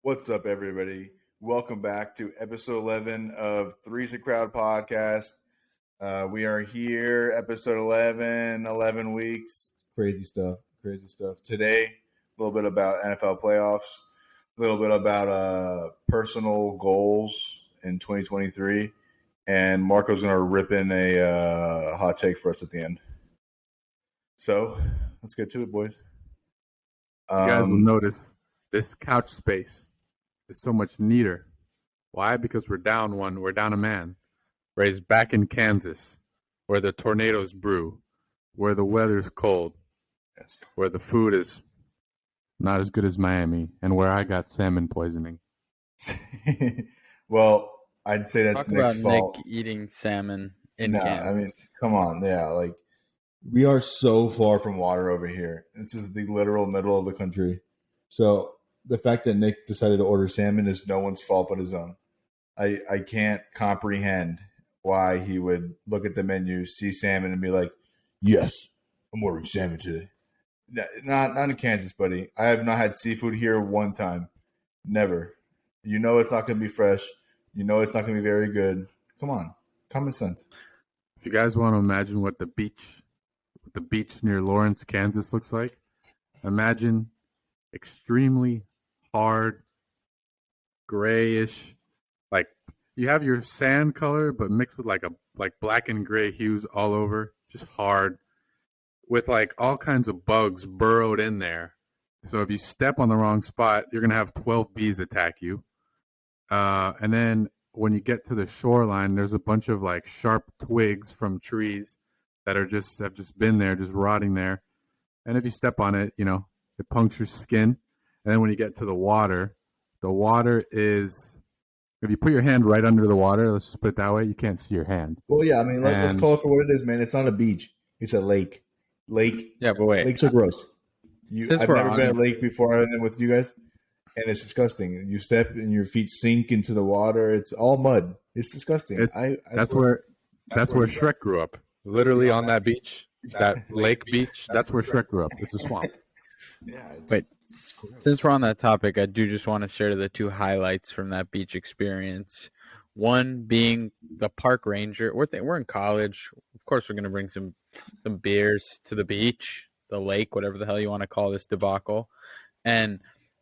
What's up, everybody? Welcome back to episode 11 of Three's a Crowd podcast. We are here, episode 11, 11 weeks. Crazy stuff. Today, a little bit about NFL playoffs, a little bit about personal goals in 2023, and Marco's going to rip in a hot take for us at the end. So, let's get to it, boys. You guys will notice this couch space is so much neater. Why? Because we're down one. We're down a man. Raised back in Kansas, where the tornadoes brew, where the weather's cold, Yes. where the food is not as good as Miami, and where I got salmon poisoning. Well, I'd say that's Talk Nick's about fault. Nick eating salmon in No, Kansas. I mean, come on. Yeah, like we are so far from water over here. This is the literal middle of the country. So the fact that Nick decided to order salmon is no one's fault but his own. I can't comprehend why he would look at the menu, see salmon, and be like, "Yes, I'm ordering salmon today." Not in Kansas, buddy. I have not had seafood here one time. Never. You know it's not going to be fresh. You know it's not going to be very good. Come on, common sense. If you guys want to imagine what the beach near Lawrence, Kansas looks like, imagine extremely hard, grayish, like you have your sand color, but mixed with like black and gray hues all over, just hard, with like all kinds of bugs burrowed in there. So if you step on the wrong spot, you're gonna have 12 bees attack you. And then when you get to the shoreline, there's a bunch of like sharp twigs from trees that have just been there, just rotting there. And if you step on it, it punctures skin. And then when you get to the water is, if you put your hand right under the water, let's just put it that way, you can't see your hand. Well, yeah, I mean, let's call it for what it is, man. It's not a beach; it's a lake. Yeah, but wait, lakes are gross. Since I've we're never on been it- at a lake before. I've been with you guys, and it's disgusting. You step and your feet sink into the water. It's all mud. It's disgusting. That's where Shrek grew up. Literally on that beach, that lake beach. That's where Shrek grew up. It's a swamp. Yeah. Wait, since we're on that topic, I do just want to share the two highlights from that beach experience. One being the park ranger. We're in college. Of course, we're going to bring some beers to the beach, the lake, whatever the hell you want to call this debacle. And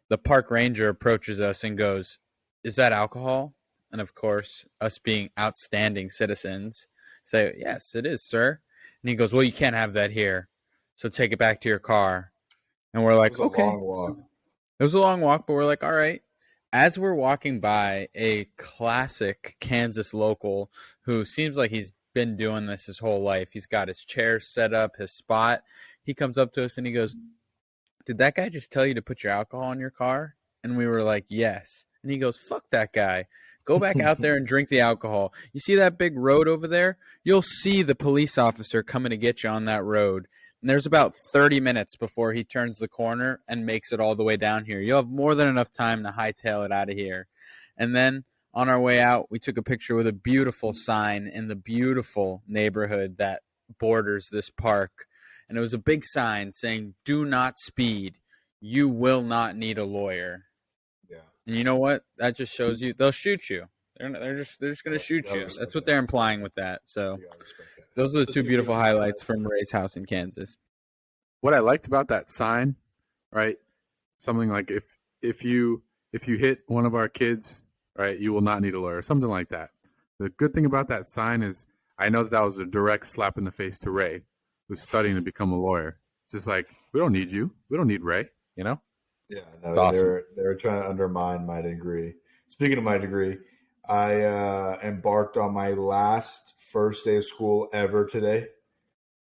the park ranger approaches us and goes, "Is that alcohol?" And of course, us being outstanding citizens say, "Yes, it is, sir." And he goes, "Well, you can't have that here. So take it back to your car." And we're like, It was a "Okay." long walk. It was a long walk, but we're like, all right. As we're walking by a classic Kansas local who seems like he's been doing this his whole life, he's got his chair set up, his spot. He comes up to us and he goes, "Did that guy just tell you to put your alcohol in your car?" And we were like, "Yes." And he goes, "Fuck that guy. Go back out there and drink the alcohol. You see that big road over there? You'll see the police officer coming to get you on that road. And there's about 30 minutes before he turns the corner and makes it all the way down here. You'll have more than enough time to hightail it out of here." And then on our way out, we took a picture with a beautiful sign in the beautiful neighborhood that borders this park. And it was a big sign saying, "Do not speed. You will not need a lawyer." Yeah. And you know what? That just shows you they'll shoot you. They're just going to shoot gotta you. respect That's what that. they're implying with that. So You gotta respect that. those are the two beautiful highlights from Ray's house in Kansas. What I liked about that sign, right? Something like if you hit one of our kids, right, you will not need a lawyer. Something like that. The good thing about that sign is I know that was a direct slap in the face to Ray, who's studying to become a lawyer. It's just like, we don't need you. We don't need Ray, Yeah, no, It's awesome. they were trying to undermine my degree. Speaking of my degree, I embarked on my last first day of school ever today.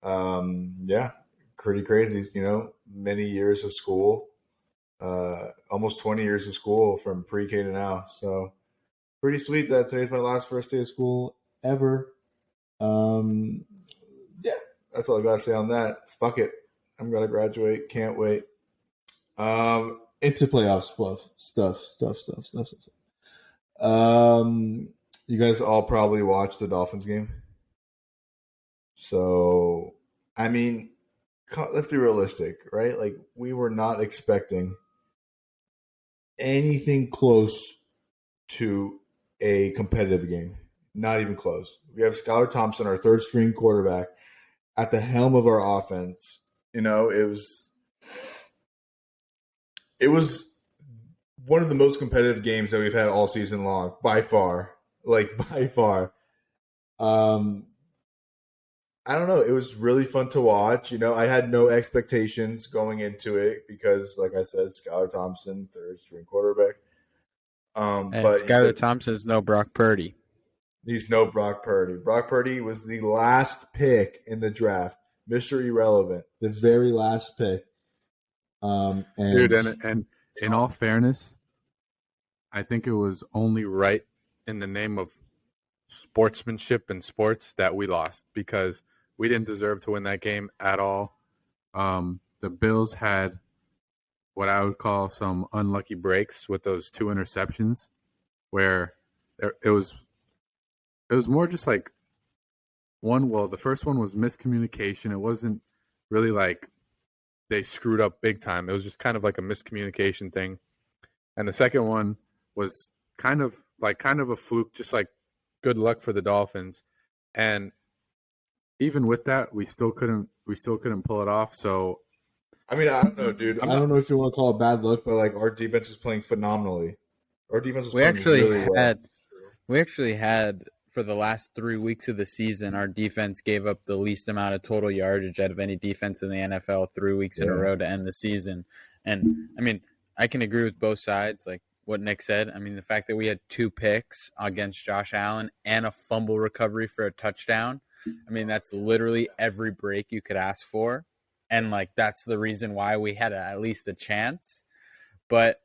Yeah, pretty crazy. Many years of school, almost 20 years of school from pre-K to now. So pretty sweet that today's my last first day of school ever. Yeah, that's all I gotta say on that. Fuck it, I'm gonna graduate. Can't wait. Into playoff stuff. You guys all probably watched the Dolphins game. So, I mean, let's be realistic, right? Like, we were not expecting anything close to a competitive game. Not even close. We have Skylar Thompson, our third string quarterback, at the helm of our offense. You know, it was one of the most competitive games that we've had all season long, by far. Like, by far. I don't know. It was really fun to watch. You know, I had no expectations going into it because, like I said, Skylar Thompson, third string quarterback. And But Skylar Thompson's no Brock Purdy. He's no Brock Purdy. Brock Purdy was the last pick in the draft, Mr. Irrelevant, the very last pick. Dude, and in all fairness, I think it was only right in the name of sportsmanship and sports that we lost because we didn't deserve to win that game at all. The Bills had what I would call some unlucky breaks with those 2 interceptions where it was more just like the first one was miscommunication. It wasn't really like they screwed up big time. It was just kind of like a miscommunication thing. And the second one was kind of a fluke, just like good luck for the Dolphins. And even with that, we still couldn't pull it off. So I mean, I don't know, dude. I don't know if you want to call it bad luck, but like our defense is playing phenomenally. Our defense is playing really well. We actually had for the last 3 weeks of the season, our defense gave up the least amount of total yardage out of any defense in the NFL 3 weeks in a row to end the season. And I mean, I can agree with both sides, like what Nick said. I mean, the fact that we had 2 picks against Josh Allen and a fumble recovery for a touchdown. I mean, that's literally every break you could ask for. And like, that's the reason why we had at least a chance. But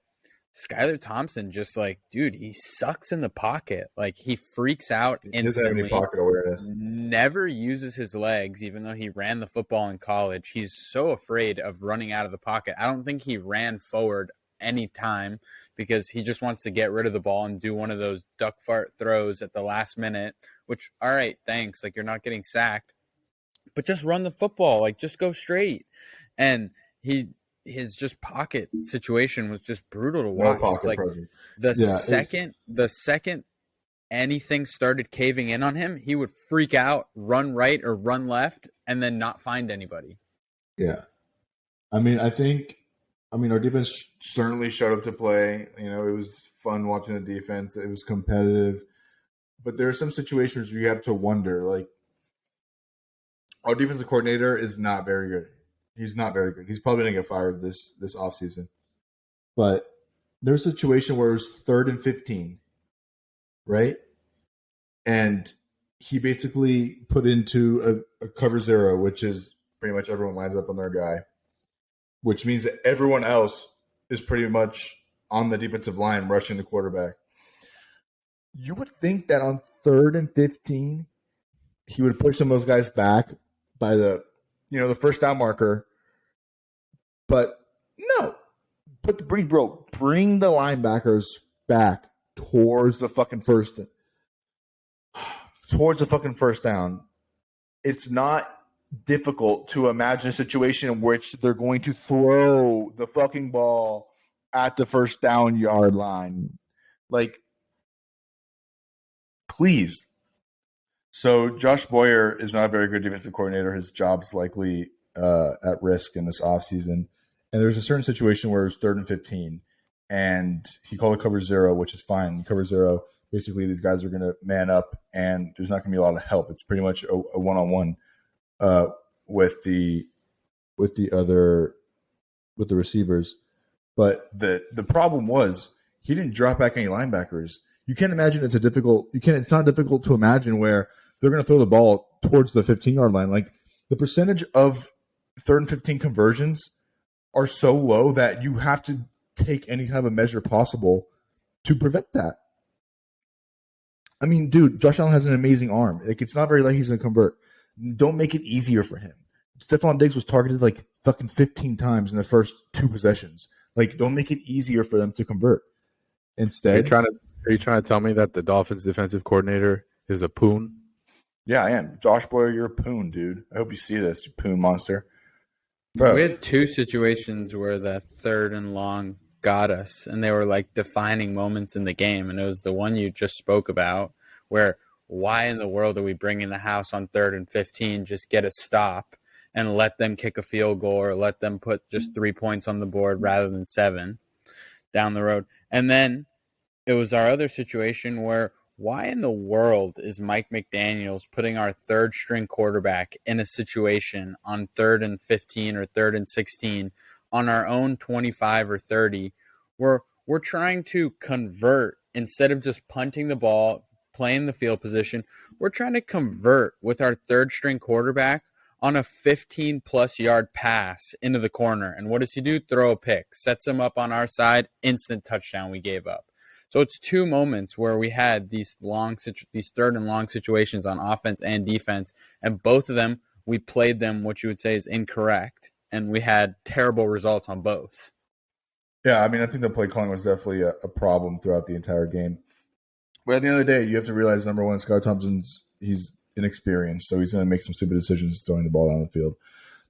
Skylar Thompson just like, dude, he sucks in the pocket. Like he freaks out instantly. He doesn't have any pocket awareness. Never uses his legs, even though he ran the football in college. He's so afraid of running out of the pocket. I don't think he ran forward any time because he just wants to get rid of the ball and do one of those duck fart throws at the last minute, which, all right, thanks. Like you're not getting sacked, but just run the football. Like just go straight. And his just pocket situation was just brutal to watch. No it's like presence. the second anything started caving in on him, he would freak out, run right or run left, and then not find anybody. Yeah. I mean, our defense certainly showed up to play. You know, it was fun watching the defense. It was competitive. But there are some situations where you have to wonder, like, our defensive coordinator is not very good. He's not very good. He's probably going to get fired this offseason. But there's a situation where it was 3rd and 15, right? And he basically put into a cover 0, which is pretty much everyone lines up on their guy, which means that everyone else is pretty much on the defensive line rushing the quarterback. You would think that on 3rd and 15, he would push some of those guys back by the first down marker. But no. Bring the linebackers back towards the fucking first down. It's not difficult to imagine a situation in which they're going to throw the fucking ball at the first down yard line. Like, please. So Josh Boyer is not a very good defensive coordinator. His job's likely at risk in this offseason. And there's a certain situation where it's 3rd and 15, and he called a cover 0, which is fine. Cover 0, basically these guys are going to man up, and there's not going to be a lot of help. It's pretty much a one-on-one with the receivers. But the problem was he didn't drop back any linebackers. You can't imagine it's not difficult to imagine where they're going to throw the ball towards the 15-yard line. Like the percentage of 3rd and 15 conversions are so low that you have to take any kind of a measure possible to prevent that. I mean, dude, Josh Allen has an amazing arm. Like, it's not very likely he's going to convert. Don't make it easier for him. Stephon Diggs was targeted like fucking 15 times in the first 2 possessions. Like, don't make it easier for them to convert. Instead, are you trying to tell me that the Dolphins defensive coordinator is a poon? Yeah, I am. Josh Boyer, you're a poon, dude. I hope you see this, you poon monster. Bro. We had 2 situations where the 3rd and long got us, and they were like defining moments in the game. And it was the one you just spoke about, where why in the world are we bringing the house on 3rd and 15? Just get a stop and let them kick a field goal or let them put just 3 points on the board rather than 7 down the road. And then it was our other situation where why in the world is Mike McDaniels putting our third string quarterback in a situation on 3rd and 15 or 3rd and 16 on our own 25 or 30 where we're trying to convert instead of just punting the ball, playing the field position. We're trying to convert with our third string quarterback on a 15-plus yard pass into the corner. And what does he do? Throw a pick. Sets him up on our side. Instant touchdown we gave up. So it's 2 moments where we had these 3rd and long situations on offense and defense, and both of them, we played them what you would say is incorrect, and we had terrible results on both. Yeah, I mean, I think the play calling was definitely a problem throughout the entire game. But at the end of the day, you have to realize, number one, Skylar Thompson's he's inexperienced, so he's going to make some stupid decisions throwing the ball down the field.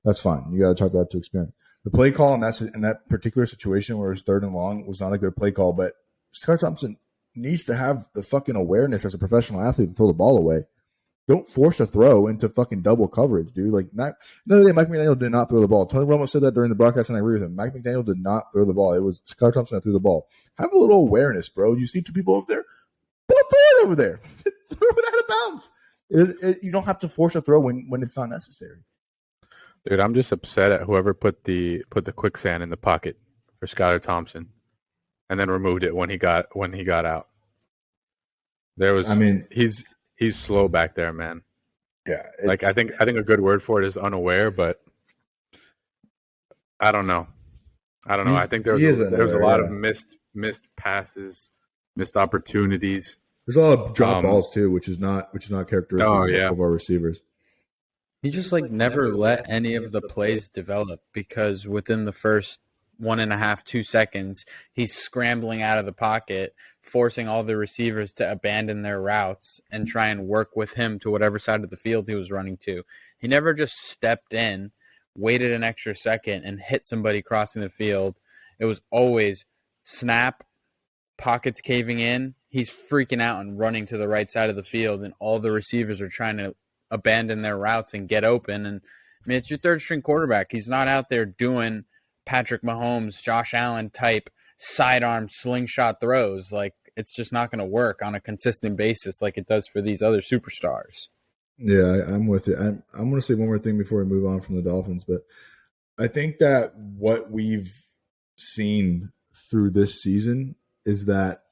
That's fine. You got to talk that to experience. The play call in that particular situation where it was 3rd and long was not a good play call, but Skylar Thompson needs to have the fucking awareness as a professional athlete to throw the ball away. Don't force a throw into fucking double coverage, dude. Like, the other day, Mike McDaniel did not throw the ball. Tony Romo said that during the broadcast, and I agree with him. Mike McDaniel did not throw the ball. It was Skylar Thompson that threw the ball. Have a little awareness, bro. You see 2 people over there? Throw it over there. Throw it out of bounds. You don't have to force a throw when it's not necessary. Dude, I'm just upset at whoever put the quicksand in the pocket for Skylar Thompson, and then removed it when he got out. He's slow back there, man. Yeah, like I think a good word for it is unaware, but I don't know. I think there was a lot of missed passes, missed opportunities. There's a lot of drop balls too, which is not characteristic of our receivers. He just never let any of the plays develop, because within the first 1.5, 2 seconds, he's scrambling out of the pocket, forcing all the receivers to abandon their routes and try and work with him to whatever side of the field he was running to. He never just stepped in, waited an extra second, and hit somebody crossing the field. It was always snap, pockets caving in, he's freaking out and running to the right side of the field, and all the receivers are trying to abandon their routes and get open. And I mean, it's your third string quarterback. He's not out there doing Patrick Mahomes, Josh Allen type sidearm slingshot throws. It's just not going to work on a consistent basis like it does for these other superstars. Yeah, I'm with you. I'm going to say one more thing before we move on from the Dolphins, but I think that what we've seen through this season is that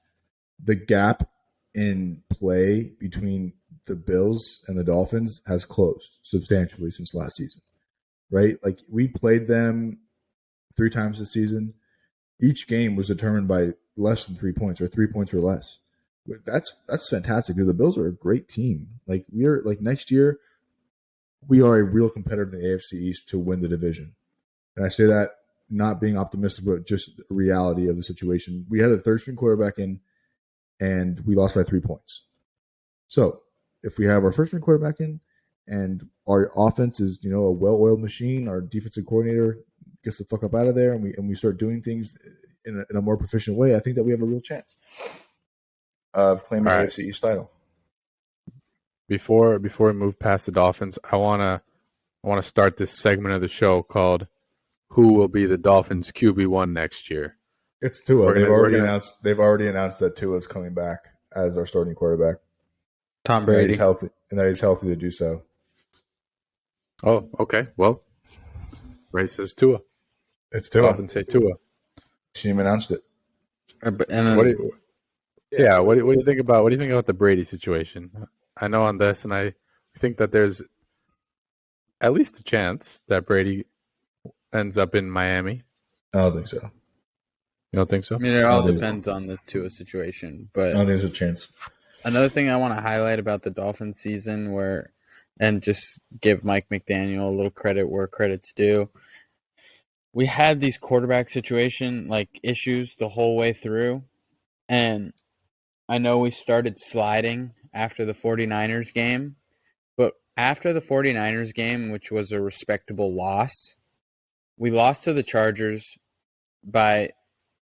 the gap in play between the Bills and the Dolphins has closed substantially since last season, right? Like, we played them 3 times this season. Each game was determined by less than 3 points or 3 points or less. That's fantastic, dude. The Bills are a great team. Next year, we are a real competitor in the AFC East to win the division. And I say that not being optimistic, but just a reality of the situation. We had a third string quarterback in, and we lost by 3 points. So if we have our first string quarterback in, and our offense is, a well-oiled machine, our defensive coordinator gets the fuck up out of there, and we start doing things in a more proficient way, I think that we have a real chance of claiming the AFC East title. Before we move past the Dolphins, I wanna start this segment of the show called "Who will be the Dolphins QB1 next year?" It's Tua. They've already announced that Tua is coming back as our starting quarterback. Tom Brady. That he's healthy to do so. Oh, okay. Well, Ray says Tua. It's Tua. Dolphins say Tua. Team announced it. What do you think about the Brady situation? I know on this, and I think that there's at least a chance that Brady ends up in Miami. I don't think so. You don't think so? I mean, it all depends on the Tua situation, but I don't think there's a chance. Another thing I want to highlight about the Dolphins season, and just give Mike McDaniel a little credit where credit's due. We had these quarterback situation issues the whole way through, and I know we started sliding after the 49ers game, but after the 49ers game, which was a respectable loss, we lost to the Chargers by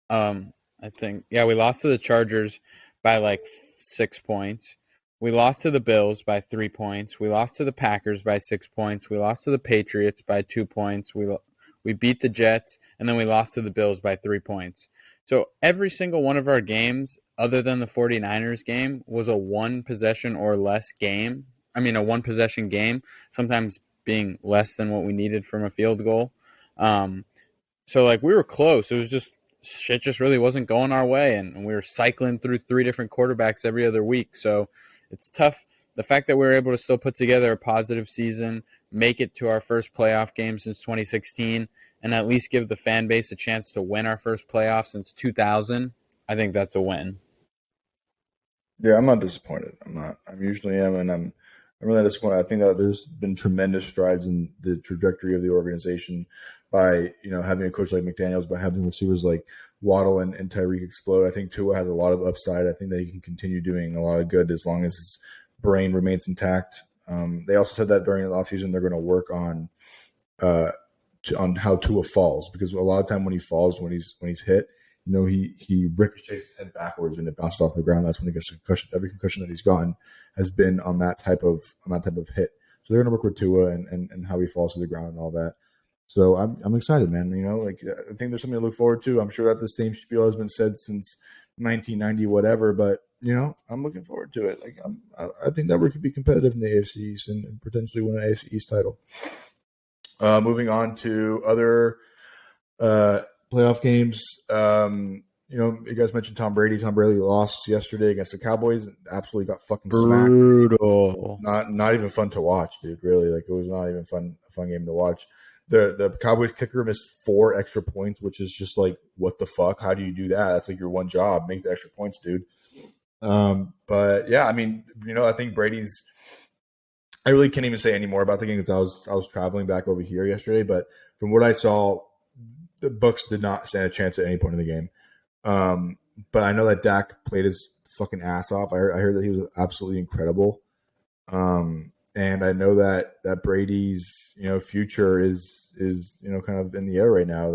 I think we lost to the Chargers by like 6 points. We lost to the Bills by 3 points. We lost to the Packers by 6 points. We lost to the Patriots by 2 points. We beat the Jets, and then we lost to the Bills by 3 points. So every single one of our games, other than the 49ers game, was a one possession or less game. I mean, a one possession game, sometimes being less than what we needed from a field goal. So like we were close. It was just shit just really wasn't going our way, and we were cycling through 3 different quarterbacks every other week. So it's tough. The fact that we were able to still put together a positive season, make it to our first playoff game since 2016, and at least give the fan base a chance to win our first playoff since 2000, I think that's a win. Yeah, I'm not disappointed. I'm not. I usually am, and I'm really disappointed. I think that there's been tremendous strides in the trajectory of the organization by having a coach like McDaniels, by having receivers like Waddle and Tyreek explode. I think Tua has a lot of upside. I think that he can continue doing a lot of good as long as his brain remains intact. They also said that during the offseason they're going to work on how Tua falls, because a lot of time when he falls, when he's hit, he ricochets his head backwards and it bounces off the ground. That's when he gets a concussion. Every concussion that he's gotten has been on that type of hit. So they're going to work with Tua and how he falls to the ground and all that. So I'm excited, man. I think there's something to look forward to. I'm sure that the same spiel has been said since 1990, whatever. But I'm looking forward to it. I think that we could be competitive in the AFC East and potentially win an AFC East title. Moving on to other playoff games. You guys mentioned Tom Brady. Tom Brady lost yesterday against the Cowboys and absolutely got fucking smacked. Brutal. Not even fun to watch, dude. Really, it was not even a fun game to watch. The Cowboys kicker missed 4 extra points, which is just like, what the fuck? How do you do that? That's like your one job. Make the extra points, dude. But yeah, I mean, I think Brady's. I really can't even say any more about the game because I was traveling back over here yesterday. But from what I saw, the Bucs did not stand a chance at any point in the game. But I know that Dak played his fucking ass off. I heard that he was absolutely incredible. And I know that Brady's future is kind of in the air right now.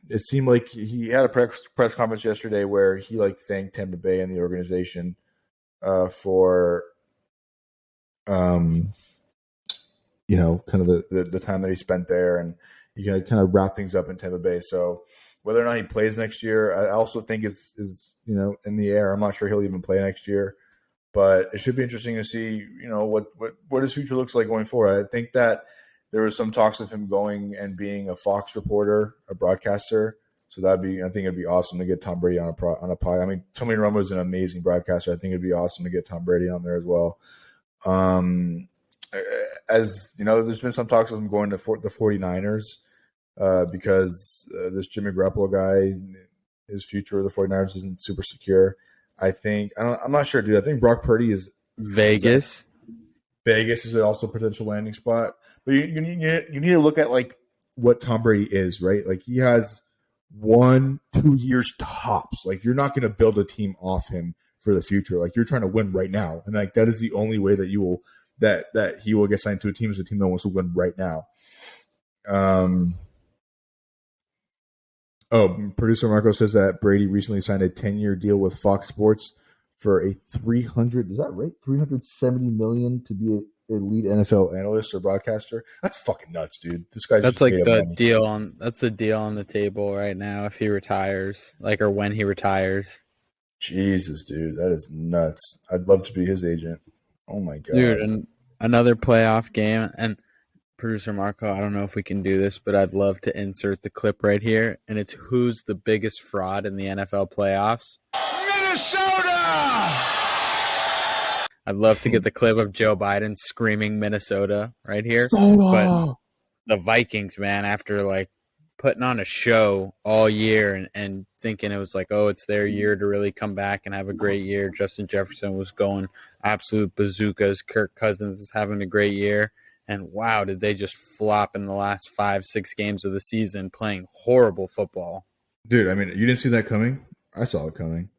It seemed like he had a press conference yesterday where he thanked Tampa Bay and the organization for kind of the time that he spent there, and he kind of wrap things up in Tampa Bay. So whether or not he plays next year, I also think is in the air. I'm not sure he'll even play next year. But it should be interesting to see, what his future looks like going forward. I think that there was some talks of him going and being a Fox reporter, a broadcaster. So I think it'd be awesome to get Tom Brady on a pod. I mean, Tony Romo is an amazing broadcaster. I think it'd be awesome to get Tom Brady on there as well. As there's been some talks of him going to the 49ers because this Jimmy Garoppolo guy, his future of the 49ers isn't super secure. I'm not sure, dude. I think Brock Purdy is Vegas. Vegas is also a potential landing spot. But you need to look at what Tom Brady is, right? He has 1-2 years tops. You're not going to build a team off him for the future. You're trying to win right now, and that is the only way that you will that he will get signed to a team, is a team that wants to win right now. Producer Marco says that Brady recently signed a 10-year deal with Fox Sports for a $370 million to be a lead NFL analyst or broadcaster. That's fucking nuts, dude. This guy's That's the deal on the table right now if he retires, or when he retires. Jesus, dude, that is nuts. I'd love to be his agent. Oh my god, dude! And another playoff game. And Producer Marco, I don't know if we can do this, but I'd love to insert the clip right here. And it's who's the biggest fraud in the NFL playoffs? Minnesota! I'd love to get the clip of Joe Biden screaming Minnesota right here. Soda! But the Vikings, man, after putting on a show all year and thinking it was it's their year to really come back and have a great year. Justin Jefferson was going absolute bazookas. Kirk Cousins is having a great year. And wow, did they just flop in the last 5-6 games of the season playing horrible football. Dude, I mean, you didn't see that coming? I saw it coming.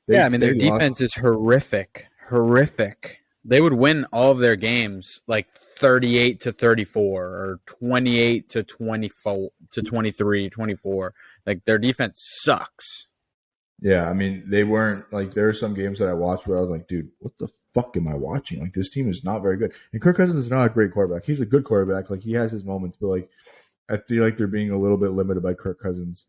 Their defense is horrific. Horrific. they would win all of their games like 38-34 or 28-24 to 23, 24. Like their defense sucks. Yeah, I mean, they weren't like there are some games that I watched where I was like, dude, what the fuck am I watching? Like this team is not very good. And Kirk Cousins is not a great quarterback. He's a good quarterback. Like he has his moments, but like I feel like they're being a little bit limited by Kirk Cousins.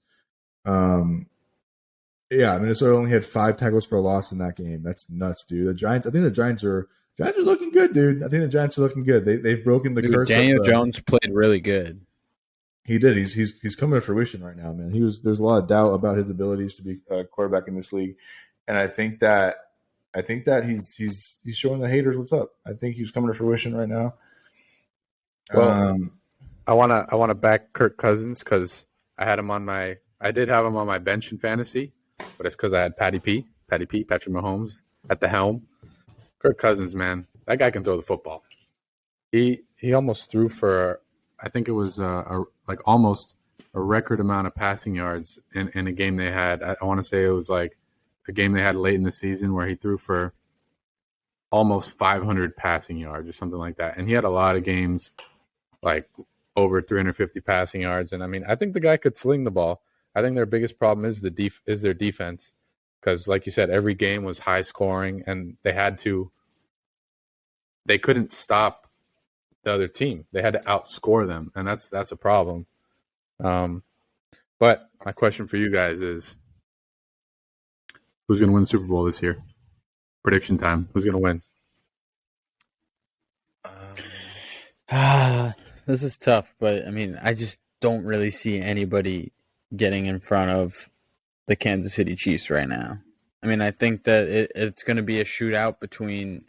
Yeah, Minnesota only had 5 tackles for a loss in that game. That's nuts, dude. The Giants, I think the Giants are looking good, dude. I think the Giants are looking good. They've broken the curse. Daniel Jones played really good. He did. He's coming to fruition right now, man. There's a lot of doubt about his abilities to be a quarterback in this league, and I think that he's showing the haters what's up. I think he's coming to fruition right now. Well, I wanna back Kirk Cousins because I did have him on my bench in fantasy, but it's because I had Patrick Mahomes at the helm. Kirk Cousins, man, that guy can throw the football. He almost threw for, I think it was almost a record amount of passing yards in a game they had. I want to say it was like a game they had late in the season where he threw for almost 500 passing yards or something like that. And he had a lot of games like over 350 passing yards. And I mean, I think the guy could sling the ball. I think their biggest problem is their defense, because like you said, every game was high scoring, and they couldn't stop the other team. They had to outscore them, and that's a problem. But my question for you guys is, who's going to win the Super Bowl this year? Prediction time. Who's going to win? This is tough, but I mean, I just don't really see anybody getting in front of the Kansas City Chiefs right now. I mean, I think that it's going to be a shootout between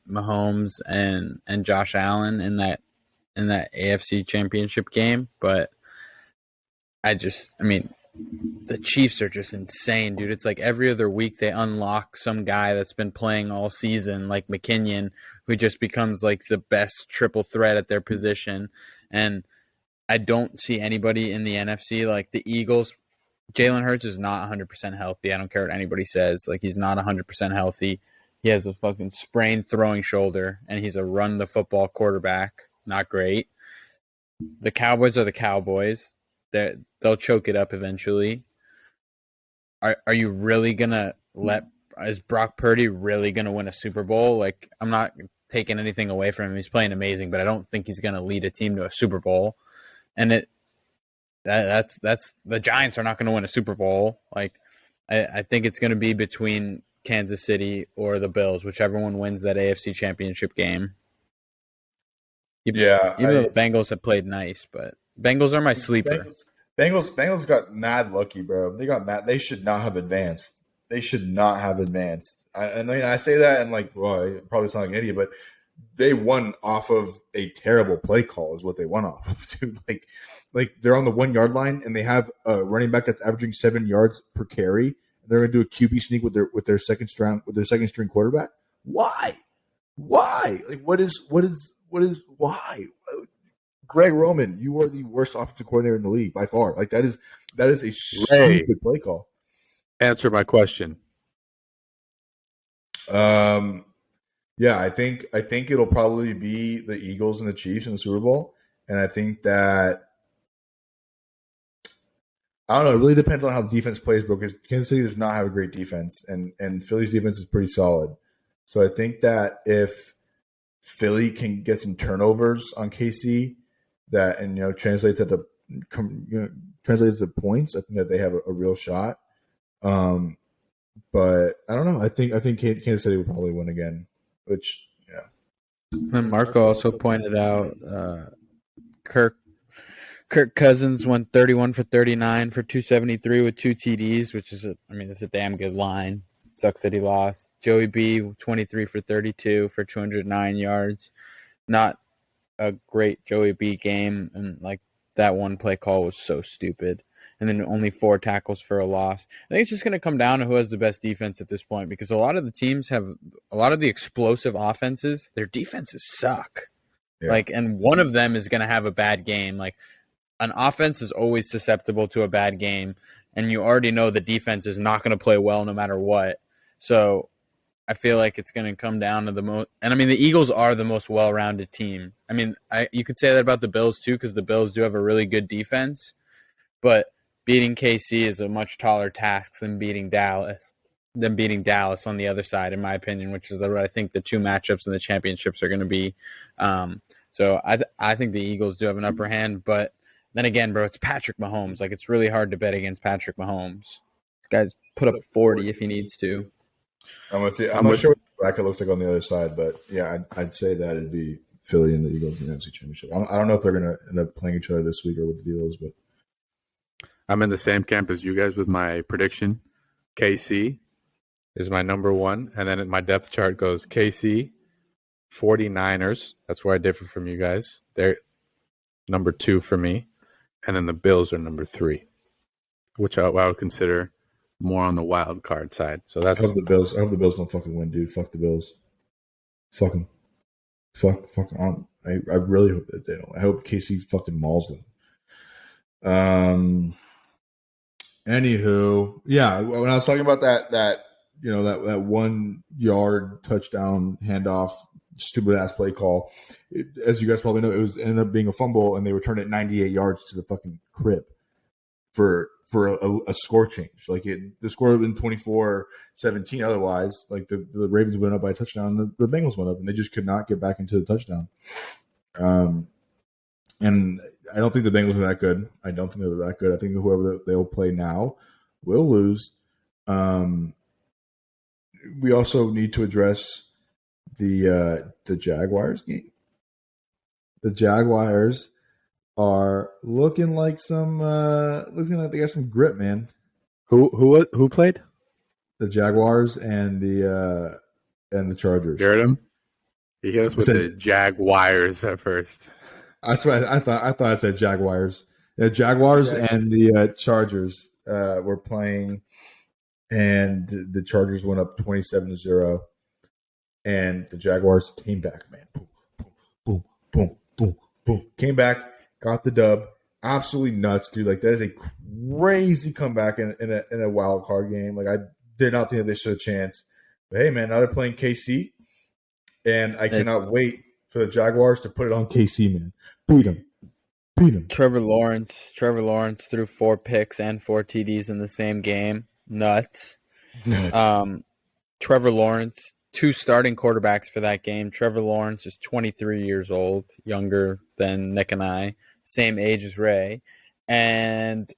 Mahomes and Josh Allen in that AFC Championship game, but the Chiefs are just insane, dude. It's like every other week they unlock some guy that's been playing all season, like McKinnon, who just becomes like the best triple threat at their position. And I don't see anybody in the NFC, like the Eagles. Jalen Hurts is not 100% healthy. I don't care what anybody says. Like, he's not 100% healthy. He has a fucking sprained throwing shoulder, and he's a run-the-football quarterback. Not great. The Cowboys are the Cowboys. They'll choke it up eventually. Are you really going to is Brock Purdy really going to win a Super Bowl? Like, I'm not taking anything away from him. He's playing amazing, but I don't think he's going to lead a team to a Super Bowl. And that's the Giants are not going to win a Super Bowl. Like, I think it's going to be between Kansas City or the Bills, whichever one wins that AFC Championship game. Even though the Bengals have played nice, but Bengals are my sleeper. Bengals got mad lucky, bro. They got mad. They should not have advanced. I say that and like, well, I probably sound like an idiot, but they won off of a terrible play call is what they won off of, dude. Like they're on the 1 yard line and they have a running back that's averaging 7 yards per carry. They're going to do a QB sneak with their second string quarterback. Why? Like what is why? Greg Roman, you are the worst offensive coordinator in the league by far. Like that is a stupid play call. Answer my question. Yeah, I think it'll probably be the Eagles and the Chiefs in the Super Bowl, and I think that I don't know. It really depends on how the defense plays, bro. Because Kansas City does not have a great defense, and Philly's defense is pretty solid. So I think that if Philly can get some turnovers on KC, translate to points, I think that they have a real shot. But I don't know. I think Kansas City will probably win again. Which, yeah. And Marco also pointed out Kirk Cousins went 31 for 39 for 273 with 2 TDs, which is it's a damn good line. Sucks that he lost. Joey B 23 for 32 for 209 yards. Not a great Joey B game, and like that one play call was so stupid. And then only 4 tackles for a loss. I think it's just going to come down to who has the best defense at this point, because a lot of the teams have a lot of the explosive offenses. Their defenses suck. Yeah. And one of them is going to have a bad game. Like, an offense is always susceptible to a bad game, and you already know the defense is not going to play well no matter what. So I feel like it's going to come down to the most. And I mean, the Eagles are the most well-rounded team. I mean, you could say that about the Bills too, because the Bills do have a really good defense. But beating KC is a much taller task than beating Dallas. On the other side, in my opinion, which is what I think the two matchups in the championships are going to be. So I think the Eagles do have an upper hand, but then again, bro, it's Patrick Mahomes. Like, it's really hard to bet against Patrick Mahomes. Guys, put up 40 if he needs to. I'm not sure what the bracket looks like on the other side, but yeah, I'd say that it'd be Philly and the Eagles in the NFC Championship. I don't know if they're going to end up playing each other this week or what the deal is, but I'm in the same camp as you guys with my prediction. KC is my number one, and then my depth chart goes KC, 49ers. That's where I differ from you guys. They're number 2 for me, and then the Bills are number 3, which I would consider more on the wild card side. So that's. I hope the Bills don't fucking win, dude. Fuck the Bills. Fuck them. Fuck. I really hope that they don't. I hope KC fucking mauls them. Anywho, yeah. When I was talking about that 1 yard touchdown handoff, stupid ass play call, as you guys probably know, it ended up being a fumble, and they returned it 98 yards to the fucking crib for a score change. Like the score would have been 24-17 otherwise. Like the Ravens went up by a touchdown, the Bengals went up, and they just could not get back into the touchdown. And I don't think the Bengals are that good. I don't think they're that good. I think whoever they'll play now will lose. We also need to address the Jaguars game. The Jaguars are looking like they got some grit, man. Who played? The Jaguars and the Chargers. You heard him? He hit us with the Jaguars at first. That's what I thought. I thought I said Jaguars. The Jaguars and the Chargers were playing, and the Chargers went up 27-0, and the Jaguars came back, man. Boom, boom, boom, boom, boom, boom. Came back, got the dub. Absolutely nuts, dude. Like, that is a crazy comeback in a wild card game. Like, I did not think that they stood a chance. But hey, man, now they're playing KC, and I cannot wait for the Jaguars to put it on KC, man. Beat them. Trevor Lawrence threw 4 picks and 4 TDs in the same game. Nuts. Trevor Lawrence, 2 starting quarterbacks for that game. Trevor Lawrence is 23 years old, younger than Nick and I, same age as Ray. And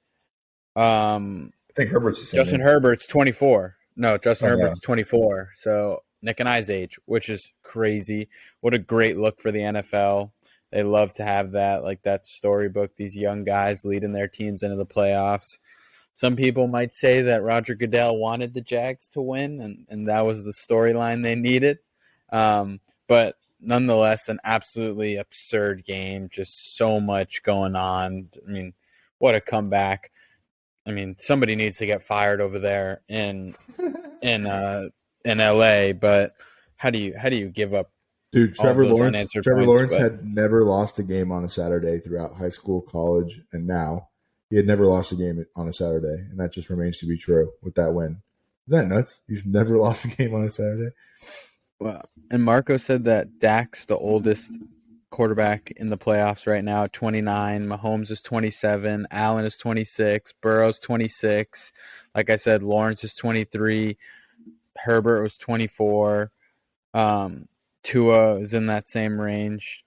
I think Herbert's the same Justin age. Herbert's 24. No, Justin Herbert's 24. So Nick and I's age, which is crazy. What a great look for the NFL. They love to have that, like that storybook, these young guys leading their teams into the playoffs. Some people might say that Roger Goodell wanted the Jags to win, and that was the storyline they needed. But nonetheless, an absolutely absurd game. Just so much going on. I mean, what a comeback. I mean, somebody needs to get fired over there in LA, but how do you give up? Dude, Trevor Lawrence had never lost a game on a Saturday throughout high school, college, and now. He had never lost a game on a Saturday, and that just remains to be true with that win. Is that nuts? He's never lost a game on a Saturday. Wow. And Marco said that Dak's the oldest quarterback in the playoffs right now, 29. Mahomes is 27. Allen is 26. Burrow's 26. Like I said, Lawrence is 23. Herbert was 24. Tua is in that same range.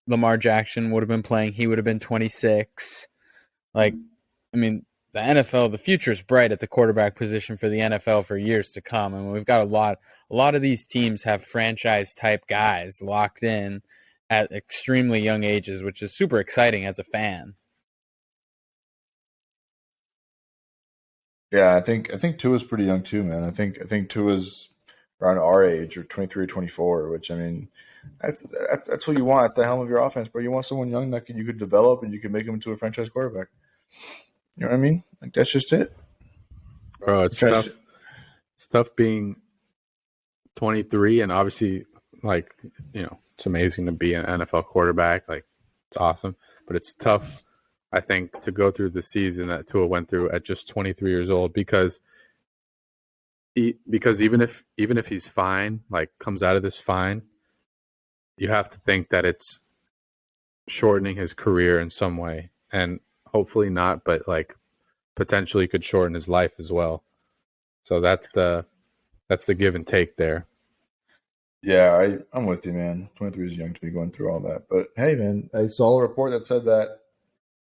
Lamar Jackson would have been playing. He would have been 26. Like, I mean, the NFL, the future is bright at the quarterback position for the NFL for years to come. I mean, we've got a lot of these teams have franchise-type guys locked in at extremely young ages, which is super exciting as a fan. Yeah, I think Tua's pretty young too, man. I think Tua's around our age, or 23 or 24, which, I mean, that's what you want at the helm of your offense, bro. You want someone young that you could develop and you can make him into a franchise quarterback. You know what I mean? Like, that's just it. Bro, it's tough. It's tough being 23, and obviously, like, you know, it's amazing to be an NFL quarterback. Like, it's awesome. But it's tough, I think, to go through the season that Tua went through at just 23 years old, because because even if he's fine, like comes out of this fine, you have to think that it's shortening his career in some way, and hopefully not, but like potentially could shorten his life as well. So that's the give and take there. Yeah, I'm with you, man. 23 is young to be going through all that, but hey, man, I saw a report that said that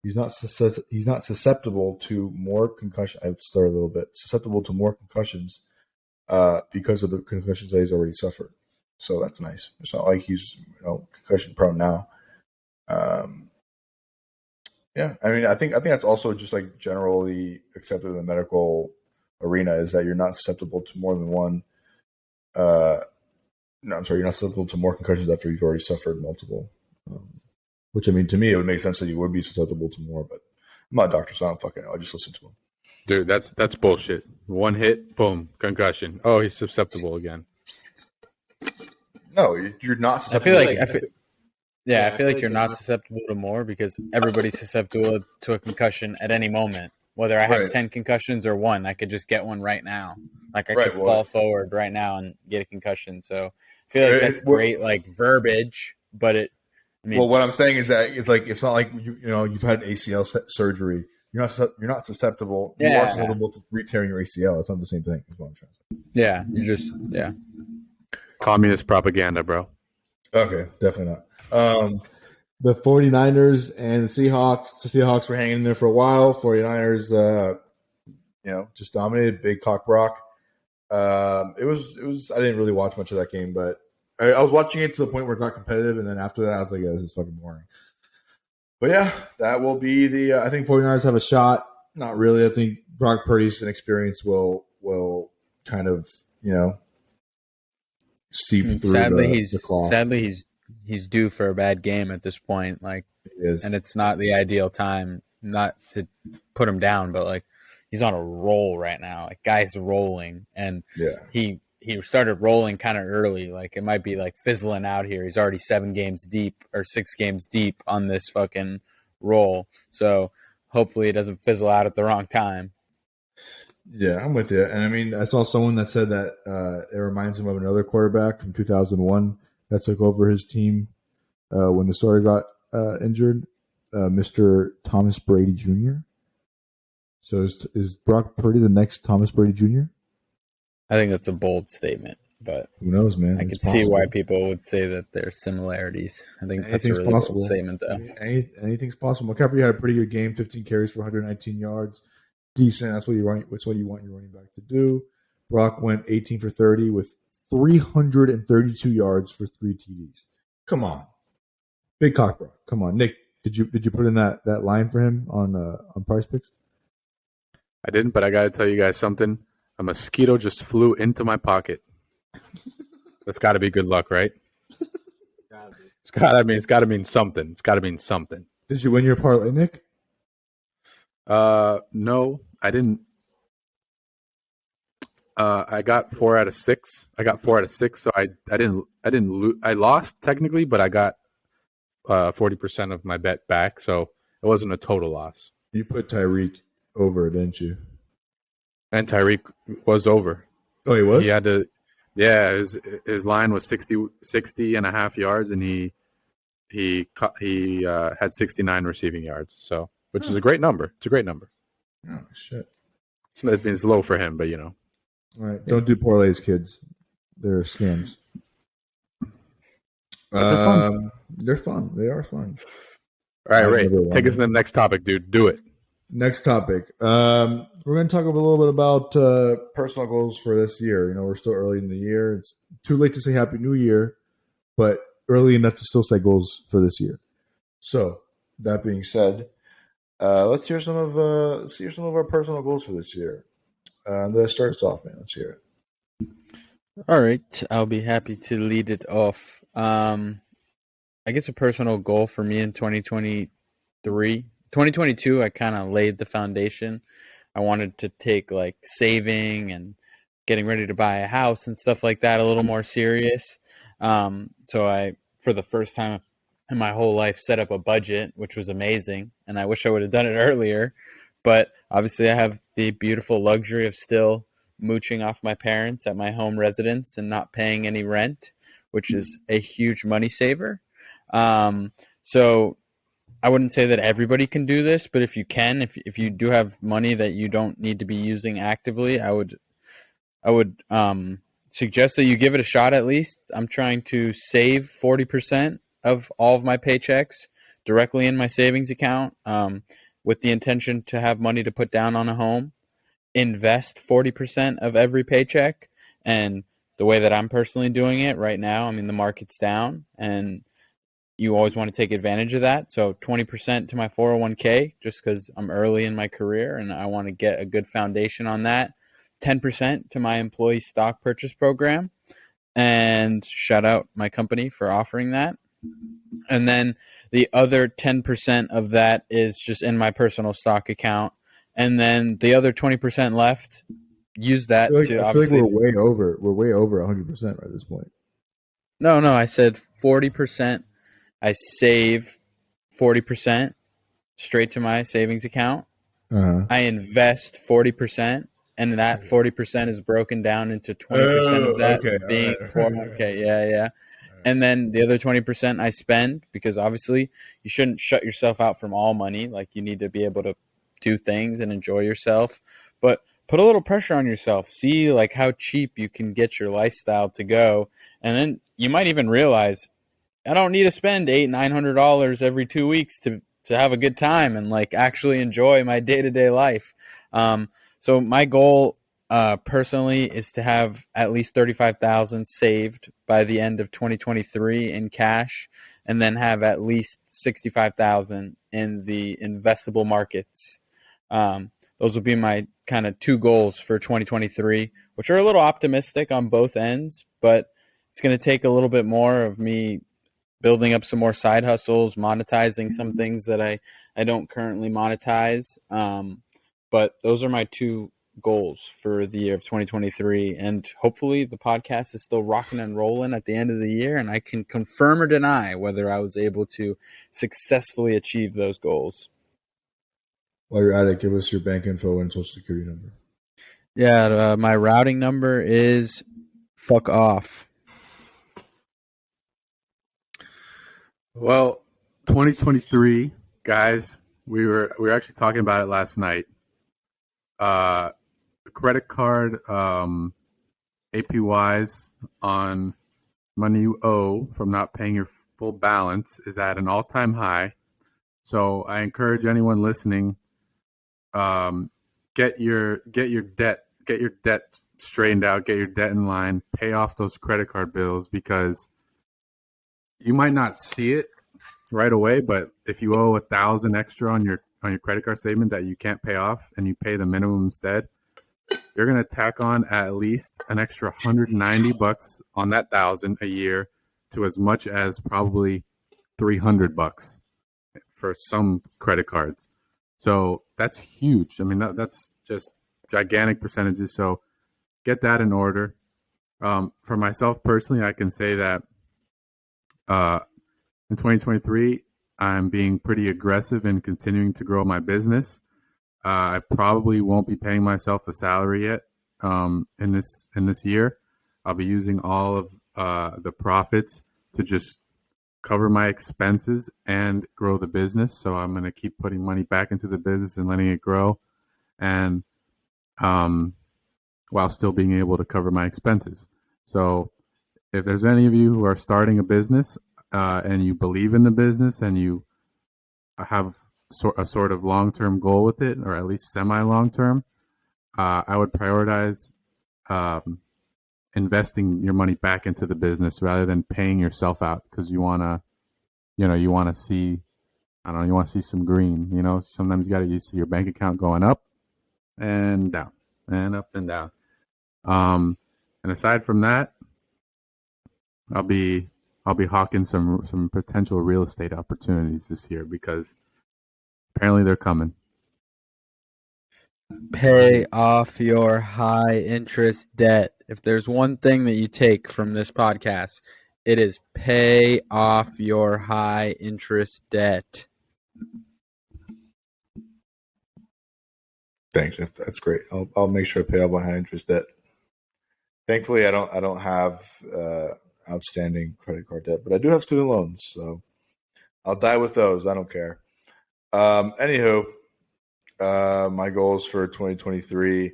he's not susceptible to more concussion. I started a little bit susceptible to more concussions because of the concussions that he's already suffered. So that's nice. It's not like he's concussion prone now. Yeah, I mean, I think that's also just like generally accepted in the medical arena is that you're not susceptible to more than one. No, I'm sorry, you're not susceptible to more concussions after you've already suffered multiple. Which, I mean, to me, it would make sense that you would be susceptible to more, but I'm not a doctor, so I don't fucking know. I just listen to him. Dude, that's bullshit. One hit, boom, concussion. Oh, he's susceptible again. No, you're not susceptible. I feel like you're not susceptible to more because everybody's susceptible to a concussion at any moment. Whether I have 10 concussions or one, I could just get one right now. Like I could fall forward right now and get a concussion. So I feel like that's great, like verbiage, but what I'm saying is that it's not like you've had an ACL surgery. You're not susceptible. You are susceptible to re-tearing your ACL. It's not the same thing. Is what I'm trying to say. Yeah, you're just communist propaganda, bro. Okay, definitely not. The 49ers and the Seahawks. The Seahawks were hanging in there for a while. 49ers, just dominated. Big cock Brock. It was. I didn't really watch much of that game, but I was watching it to the point where it got competitive, and then after that, I was like, this is fucking boring. But yeah, that will be the. I think 49ers have a shot. Not really. I think Brock Purdy's inexperience will kind of seep through. Sadly, he's due for a bad game at this point. Like, and it's not the ideal time. Not to put him down, but like he's on a roll right now. Like, guy's rolling, and he started rolling kind of early. Like, it might be like fizzling out here. He's already 6 games deep on this fucking roll. So hopefully it doesn't fizzle out at the wrong time. Yeah, I'm with you. And I mean, I saw someone that said that it reminds him of another quarterback from 2001 that took over his team when the starter got injured, Mr. Thomas Brady Jr. So is Brock Purdy the next Thomas Brady Jr.? I think that's a bold statement, but who knows, man? I can see why people would say that there's similarities. I think that's a really bold statement, though. Anything's possible. McCaffrey had a pretty good game, 15 carries for 119 yards. Decent. That's what you want your running back to do. Brock went 18 for 30 with 332 yards for 3 TDs. Come on, big cock Brock. Come on, Nick. Did you put in that line for him on Price Picks? I didn't, but I got to tell you guys something. A mosquito just flew into my pocket. That's got to be good luck, right? It's got to mean something. It's got to mean something. Did you win your parlay, Nick? No, I didn't. I got 4 out of 6. So I didn't lose. I lost technically, but I got 40% of my bet back, so it wasn't a total loss. You put Tyreek over, didn't you? And Tyreek was over. Oh, he was? He had to. Yeah, his line was 60 and a half yards, and he had 69 receiving yards. So, which is a great number. It's a great number. Oh shit! It's low for him, but All right, don't do parlays, kids. They're scams. They're fun. They're fun. They are fun. All right, Ray, take us to the next topic, dude. Do it. Next topic. We're going to talk a little bit about personal goals for this year. We're still early in the year. It's too late to say Happy New Year, but early enough to still set goals for this year. So, that being said, let's hear some of our personal goals for this year. Let's start us off, man. Let's hear it. All right, I'll be happy to lead it off. I guess a personal goal for me in 2022, I kind of laid the foundation. I wanted to take like saving and getting ready to buy a house and stuff like that a little more serious. So I, for the first time in my whole life, set up a budget, which was amazing. And I wish I would have done it earlier. But obviously I have the beautiful luxury of still mooching off my parents at my home residence and not paying any rent, which is a huge money saver. So I wouldn't say that everybody can do this, but if you can, if you do have money that you don't need to be using actively, I would suggest that you give it a shot at least. I'm trying to save 40% of all of my paychecks directly in my savings account, with the intention to have money to put down on a home, invest 40% of every paycheck. And the way that I'm personally doing it right now, I mean, the market's down and you always want to take advantage of that. So 20% to my 401k, just because I'm early in my career and I want to get a good foundation on that. 10% to my employee stock purchase program, and shout out my company for offering that. And then the other 10% of that is just in my personal stock account. And then the other 20% left, use that I to feel like obviously. we're way over 100% right at this point. No, I said 40%. I save 40% straight to my savings account. I invest 40%, and that 40% is broken down into 20% of that being 401k. Yeah. And then the other 20% I spend, because obviously you shouldn't shut yourself out from all money. Like, you need to be able to do things and enjoy yourself, but put a little pressure on yourself. See like how cheap you can get your lifestyle to go. And then you might even realize, I don't need to spend $800-900 every 2 weeks to have a good time and like actually enjoy my day-to-day life. So my goal personally is to have at least $35,000 saved by the end of 2023 in cash, and then have at least $65,000 in the investable markets. Those will be my kind of two goals for 2023, which are a little optimistic on both ends, but it's going to take a little bit more of me building up some more side hustles, monetizing some things that I don't currently monetize. But those are my two goals for the year of 2023. And hopefully the podcast is still rocking and rolling at the end of the year, and I can confirm or deny whether I was able to successfully achieve those goals. While you're at it, give us your bank info and social security number. Yeah, my routing number is fuck off. Well, 2023, guys, we were actually talking about it last night. The credit card APYs on money you owe from not paying your full balance is at an all-time high. So I encourage anyone listening, get your debt straightened out, get your debt in line, pay off those credit card bills, because you might not see it right away, but if you owe $1,000 extra on your credit card statement that you can't pay off and you pay the minimum instead, you're going to tack on at least an extra $190 on that $1,000 a year, to as much as probably $300 for some credit cards. So that's huge. I mean, that's just gigantic percentages. So get that in order. For myself personally, I can say that in 2023, I'm being pretty aggressive in continuing to grow my business. I probably won't be paying myself a salary yet in this year. I'll be using all of the profits to just cover my expenses and grow the business. So I'm going to keep putting money back into the business and letting it grow, and while still being able to cover my expenses. So if there's any of you who are starting a business and you believe in the business and you have a sort of long-term goal with it, or at least semi-long-term, I would prioritize investing your money back into the business rather than paying yourself out, because you want to see, you want to see some green. Sometimes you got to see your bank account going up and down and up and down. And aside from that, I'll be hawking some potential real estate opportunities this year, because apparently they're coming. Pay off your high interest debt. If there's one thing that you take from this podcast, it is pay off your high interest debt. Thanks. That's great. I'll make sure to pay all my high interest debt. Thankfully, I don't have outstanding credit card debt, but I do have student loans, so I'll die with those. I don't care. Anywho, my goals for 2023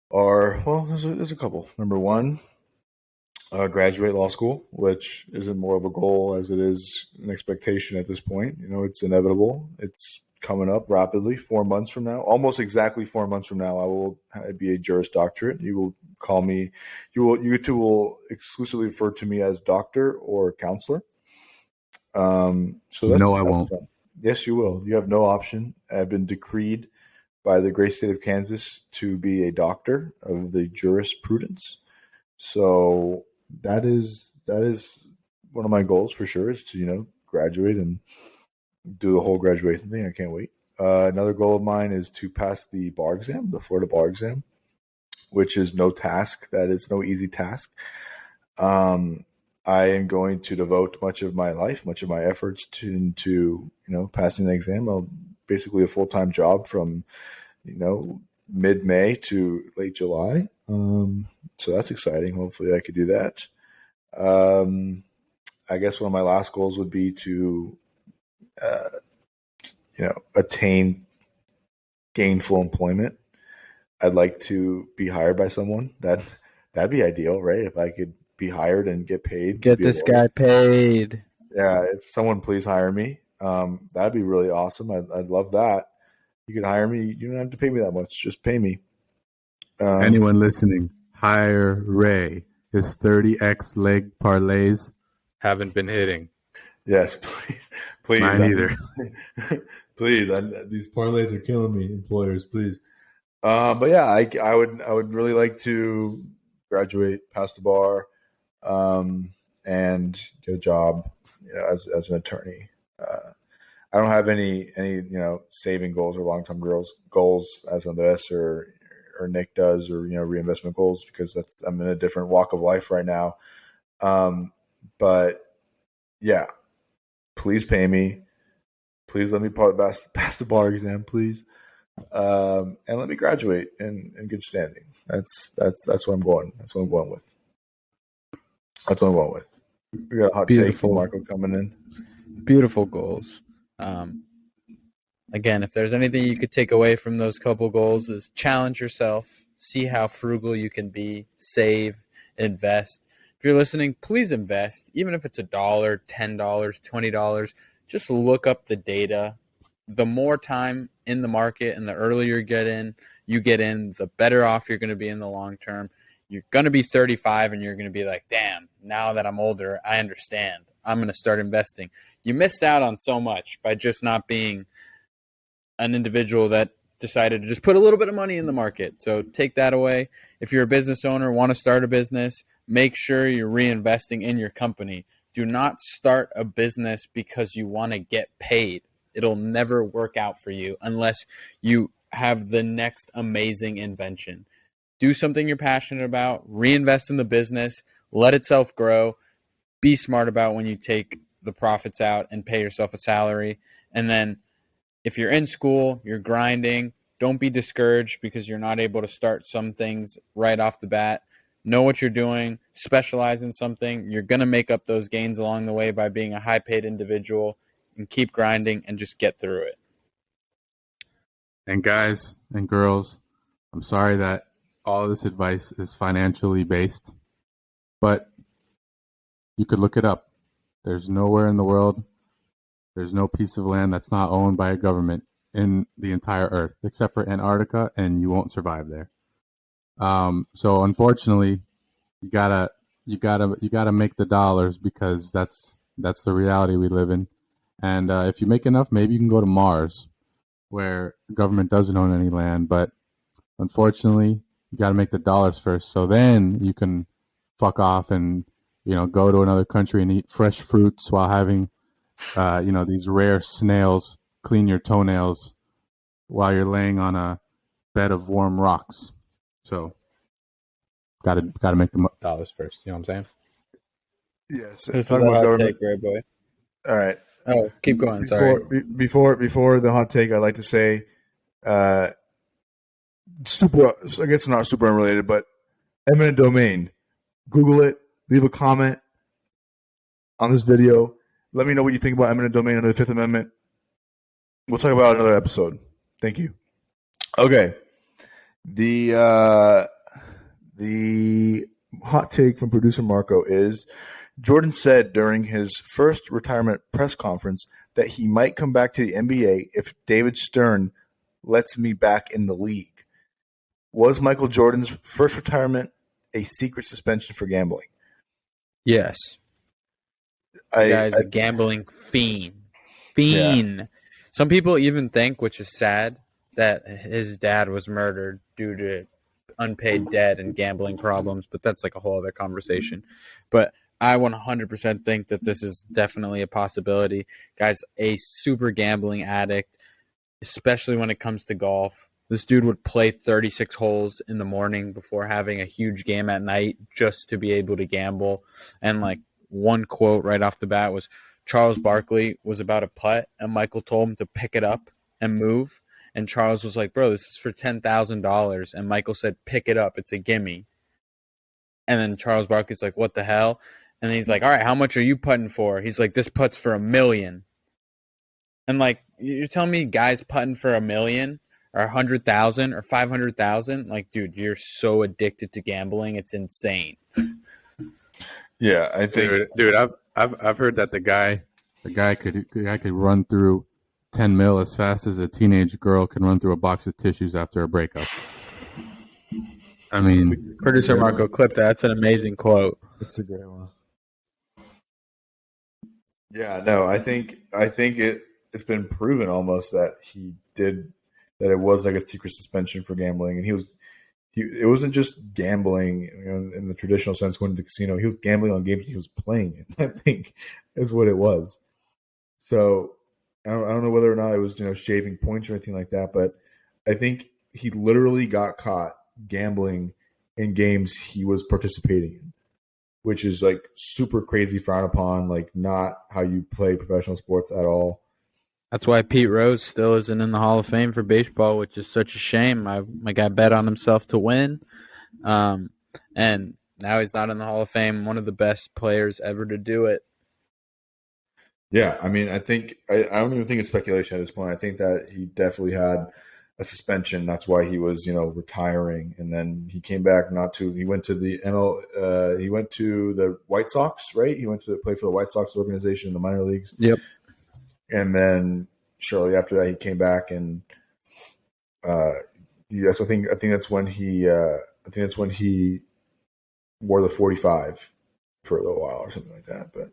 are, well, there's a couple. Number one, graduate law school, which isn't more of a goal as it is an expectation at this point. You know, it's inevitable. It's coming up rapidly. 4 months from now, almost exactly 4 months from now, I will be a Juris Doctorate. You will call me. You two will exclusively refer to me as doctor or counselor. So No, I won't. Fun. Yes, you will. You have no option. I've been decreed by the great state of Kansas to be a doctor of the jurisprudence. So that is one of my goals for sure, is to graduate and do the whole graduation thing. I can't wait. Another goal of mine is to pass the bar exam, the Florida bar exam, which is no task. That is no easy task. I am going to devote much of my life, much of my efforts into passing the exam. Basically a full-time job from mid-May to late July. So that's exciting. Hopefully I could do that. I guess one of my last goals would be to attain gainful employment. I'd like to be hired by someone. That'd be ideal, right? If I could be hired and get paid. Get this guy paid. Yeah, if someone please hire me, that'd be really awesome. I'd love that. You could hire me. You don't have to pay me that much. Just pay me. Anyone listening, hire Ray. His 30x leg parlays haven't been hitting. Yes, please. Mine either. Please, these parlays are killing me. Employers, please. But yeah, I would really like to graduate, pass the bar, and get a job, as an attorney. I don't have any saving goals or long term goals as Andres or Nick does, or reinvestment goals, because I'm in a different walk of life right now. But yeah, please pay me. Please let me pass the bar exam, please. And let me graduate in good standing. That's what I'm going. That's what I'm going with. That's what I'm going with. We got a hot take from Marco coming in. Beautiful goals. Again, if there's anything you could take away from those couple goals, is challenge yourself, see how frugal you can be, save, invest. If you're listening, please invest, even if it's $1, $10, $20. Just look up the data. The more time in the market and the earlier you get in, the better off you're going to be in the long term. You're going to be 35 and you're going to be like, damn, now that I'm older, I understand. I'm going to start investing. You missed out on so much by just not being an individual that decided to just put a little bit of money in the market. So take that away. If you're a business owner, want to start a business, make sure you're reinvesting in your company. Do not start a business because you want to get paid. It'll never work out for you unless you have the next amazing invention. Do something you're passionate about, reinvest in the business, let itself grow, be smart about when you take the profits out and pay yourself a salary. And then if you're in school, you're grinding, don't be discouraged because you're not able to start some things right off the bat. Know what you're doing, specialize in something. You're going to make up those gains along the way by being a high-paid individual, and keep grinding and just get through it. And guys and girls, I'm sorry that all of this advice is financially based, but you could look it up. There's nowhere in the world, there's no piece of land that's not owned by a government in the entire earth, except for Antarctica, and you won't survive there. So unfortunately, you gotta make the dollars, because that's the reality we live in. And if you make enough, maybe you can go to Mars, where the government doesn't own any land. But unfortunately, you got to make the dollars first. So then you can fuck off and go to another country and eat fresh fruits while having these rare snails clean your toenails while you're laying on a bed of warm rocks. So got to make the dollars first. You know what I'm saying? Yes. This was a hot take, Ray boy. All right. Oh, keep going. Sorry. Before the hot take, I'd like to say, super. I guess not super unrelated, but eminent domain. Google it. Leave a comment on this video. Let me know what you think about eminent domain under the Fifth Amendment. We'll talk about it in another episode. Thank you. Okay. The hot take from producer Marco is Jordan said during his first retirement press conference that he might come back to the NBA if David Stern lets me back in the league. Was Michael Jordan's first retirement a secret suspension for gambling? Yes. The guy's a gambling fiend. Yeah. Some people even think, which is sad, that his dad was murdered due to unpaid debt and gambling problems, but that's like a whole other conversation. But I 100% think that this is definitely a possibility. Guy's a super gambling addict, especially when it comes to golf. This dude would play 36 holes in the morning before having a huge game at night just to be able to gamble. And like one quote right off the bat was Charles Barkley was about to putt and Michael told him to pick it up and move. And Charles was like, bro, this is for $10,000. And Michael said, pick it up. It's a gimme. And then Charles Barkley's like, what the hell? And he's like, all right, how much are you putting for? He's like, this putt's for $1 million. And like, you're telling me guys putting for $1 million or 100,000 or 500,000? Like, dude, you're so addicted to gambling. It's insane. Yeah, I think, dude, I've heard that the guy could run through 10 mil as fast as a teenage girl can run through a box of tissues after a breakup. I mean, producer Marco, clip that. That's an amazing quote. It's a great one. Yeah, no, I think it's been proven almost that that it was like a secret suspension for gambling, and it wasn't just gambling in the traditional sense going to the casino. He was gambling on games he was playing in, I think is what it was. So I don't know whether or not it was, shaving points or anything like that, but I think he literally got caught gambling in games he was participating in, which is like super crazy, frowned upon, like not how you play professional sports at all. That's why Pete Rose still isn't in the Hall of Fame for baseball, which is such a shame. My guy bet on himself to win, and now he's not in the Hall of Fame. One of the best players ever to do it. Yeah, I mean, I think I don't even think it's speculation at this point. I think that he definitely had a suspension. That's why he was, retiring, and then he came back. He went to the NL. He went to the White Sox, right? He went to play for the White Sox organization in the minor leagues. Yep. And then shortly after that, he came back, and yes, I think that's when he wore the 45 for a little while or something like that. But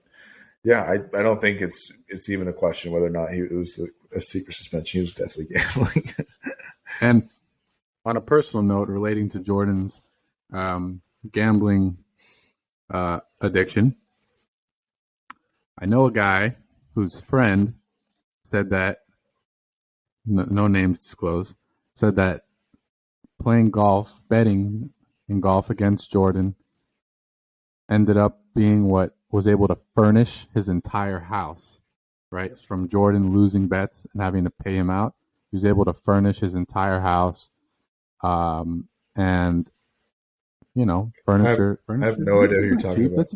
yeah, I don't think it's even a question whether or not it was a secret suspension. He was definitely gambling. And on a personal note, relating to Jordan's gambling addiction, I know a guy whose friend said that, no names disclosed, said that playing golf, betting in golf against Jordan ended up being what was able to furnish his entire house, right? From Jordan losing bets and having to pay him out, he was able to furnish his entire house, and furniture. I have no idea who you're talking about.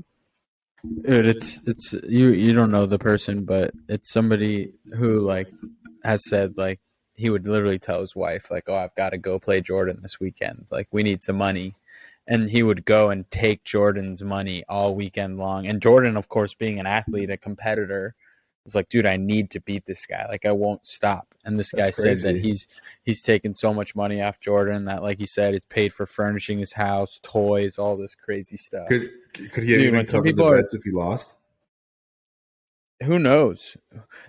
Dude, it's you don't know the person, but it's somebody who like has said like he would literally tell his wife like, "Oh, I've got to go play Jordan this weekend. Like, we need some money." And he would go and take Jordan's money all weekend long. And Jordan, of course, being an athlete, a competitor, was like, dude, I need to beat this guy. Like, I won't stop. And this guy said that he's taken so much money off Jordan that, like he said, it's paid for furnishing his house, toys, all this crazy stuff. Could he have even covered the bets if he lost? Who knows?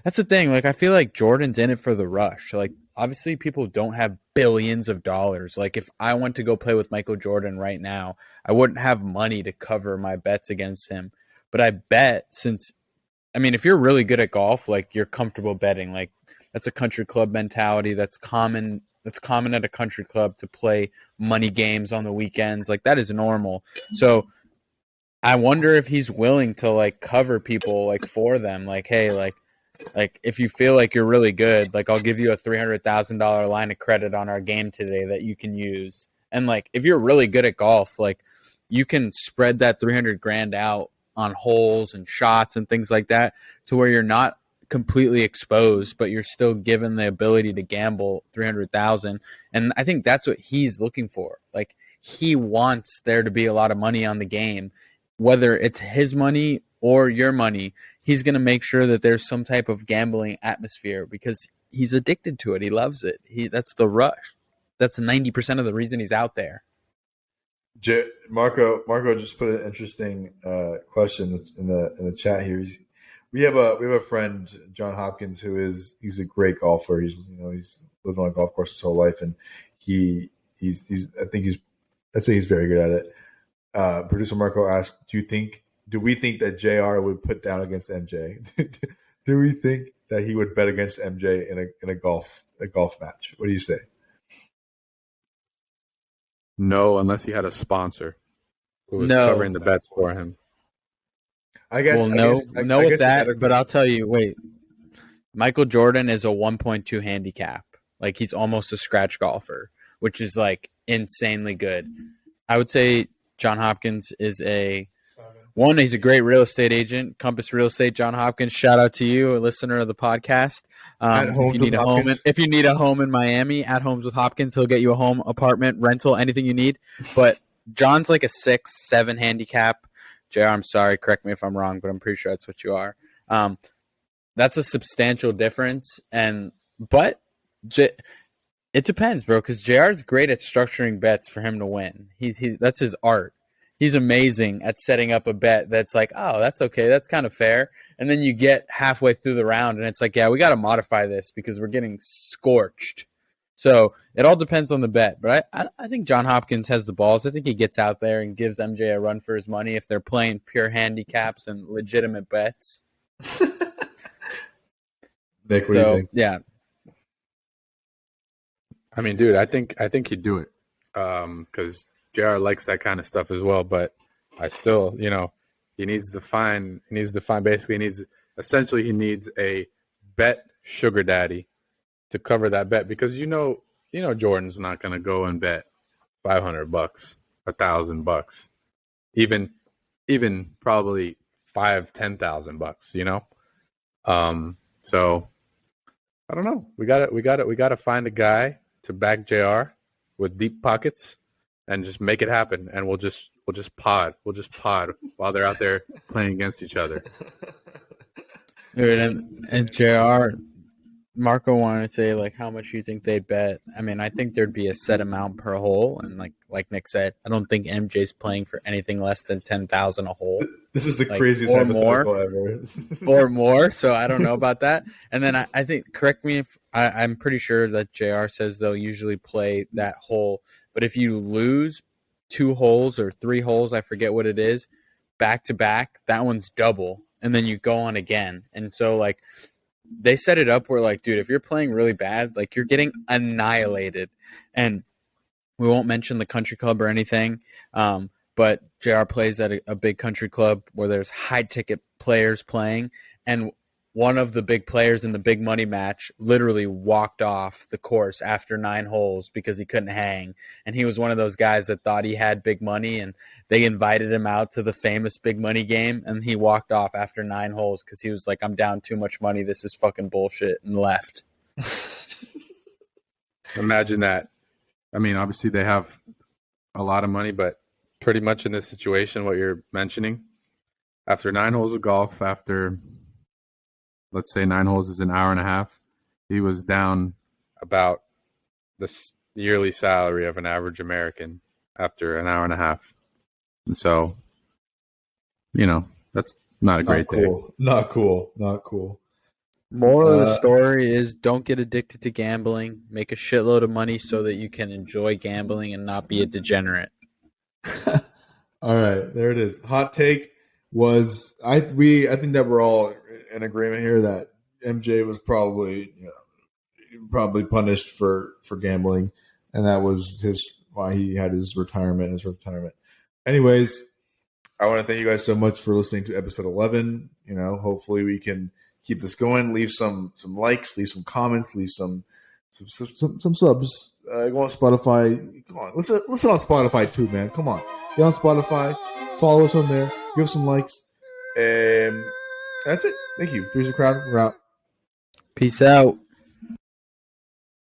That's the thing. Like, I feel like Jordan's in it for the rush. Like, obviously people don't have billions of dollars. Like, if I went to go play with Michael Jordan right now, I wouldn't have money to cover my bets against him. But I bet if you're really good at golf, like, you're comfortable betting. Like, that's a country club mentality. That's common at a country club to play money games on the weekends. Like, that is normal. So I wonder if he's willing to like cover people like for them. Like, hey, like, Like, if you feel like you're really good, like, I'll give you a $300,000 line of credit on our game today that you can use. And like, if you're really good at golf, like, you can spread that 300 grand out on holes and shots and things like that to where you're not completely exposed, but you're still given the ability to gamble 300,000. And I think that's what he's looking for. Like, he wants there to be a lot of money on the game, whether it's his money or your money. He's going to make sure that there's some type of gambling atmosphere because he's addicted to it. He loves it. That's the rush. That's 90% of the reason he's out there. Marco just put an interesting question in the chat here. We have a friend, John Hopkins, he's a great golfer. He's lived on a golf course his whole life, and I'd say he's very good at it. Producer Marco asked, do we think that JR would put down against MJ? Do we think that he would bet against MJ in a golf match? What do you say? No, unless he had a sponsor who was covering the bets for him. But I'll tell you, wait. Michael Jordan is a 1.2 handicap. Like, he's almost a scratch golfer, which is like insanely good. I would say John Hopkins is he's a great real estate agent. Compass Real Estate, John Hopkins. Shout out to you, a listener of the podcast. If you need a home in Miami, at Homes with Hopkins, he'll get you a home, apartment, rental, anything you need. But John's like a 6-7 handicap. JR, I'm sorry, correct me if I'm wrong, but I'm pretty sure that's what you are. That's a substantial difference. But it depends, bro, because JR's great at structuring bets for him to win. That's his art. He's amazing at setting up a bet that's like, oh, that's okay, that's kind of fair. And then you get halfway through the round, and it's like, yeah, we got to modify this because we're getting scorched. So it all depends on the bet. But I think John Hopkins has the balls. I think he gets out there and gives MJ a run for his money if they're playing pure handicaps and legitimate bets. Nick, what do you think? Yeah. I mean, dude, I think he'd do it because JR likes that kind of stuff as well. But I still, he needs a bet sugar daddy to cover that bet because Jordan's not going to go and bet $500, $1,000, even probably $10,000. So I don't know. We got to find a guy to back JR with deep pockets and just make it happen. And we'll just pod while they're out there playing against each other. Dude, and JR, Marco wanted to say, like, how much you think they'd bet. I mean, I think there'd be a set amount per hole, and like Nick said, I don't think MJ's playing for anything less than 10,000 a hole. This is the craziest hypothetical ever. Or more, so I don't know about that. And then I think, correct me if I'm pretty sure that JR says they'll usually play that hole, but if you lose 2 holes or 3 holes, I forget what it is, back to back, that one's double, and then you go on again. And so, like, they set it up where, like, dude, if you're playing really bad, like, you're getting annihilated. And we won't mention the country club or anything, but JR plays at a big country club where there's high-ticket players playing, and one of the big players in the big money match literally walked off the course after 9 holes because he couldn't hang. And he was one of those guys that thought he had big money, and they invited him out to the famous big money game, and he walked off after 9 holes because he was like, I'm down too much money. This is fucking bullshit, and left. Imagine that. I mean, obviously they have a lot of money, but pretty much in this situation, what you're mentioning, after 9 holes of golf, after let's say 9 holes is an hour and a half, he was down about the yearly salary of an average American after an hour and a half. And so, that's not a great thing. Not cool. Moral of the story is don't get addicted to gambling. Make a shitload of money so that you can enjoy gambling and not be a degenerate. All right, there it is. Hot take was I think that we're all in agreement here that MJ was probably punished for gambling, and that was why he had his retirement. Anyways, I want to thank you guys so much for listening to episode 11. Hopefully we can keep this going. Leave some likes, leave some comments, leave some subs. Go on Spotify. Come on, listen on Spotify too, man. Come on, get on Spotify. Follow us on there. Give us some likes. That's it. Thank you. Three's a Crowd. We're out. Peace out.